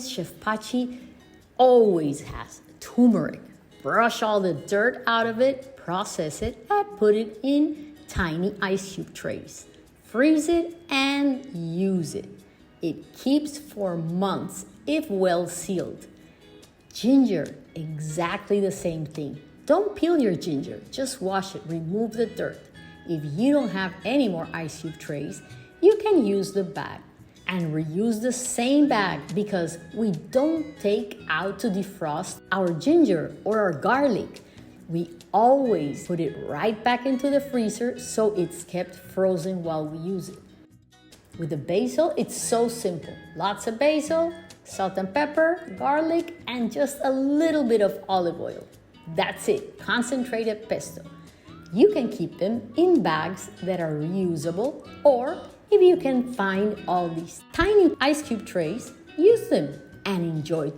Chef Pachi always has turmeric. Brush all the dirt out of it, process it, and put it in tiny ice cube trays. Freeze it and use it. It keeps for months if well sealed. Ginger, exactly the same thing. Don't peel your ginger, just wash it, remove the dirt. If you don't have any more ice cube trays, you can use the bag and reuse the same bag because we don't take out to defrost our ginger or our garlic. We always put it right back into the freezer so it's kept frozen while we use it. With the basil, it's so simple. Lots of basil, salt and pepper, garlic, and just a little bit of olive oil. That's it, concentrated pesto. You can keep them in bags that are reusable, or if you can find all these tiny ice cube trays, use them and enjoy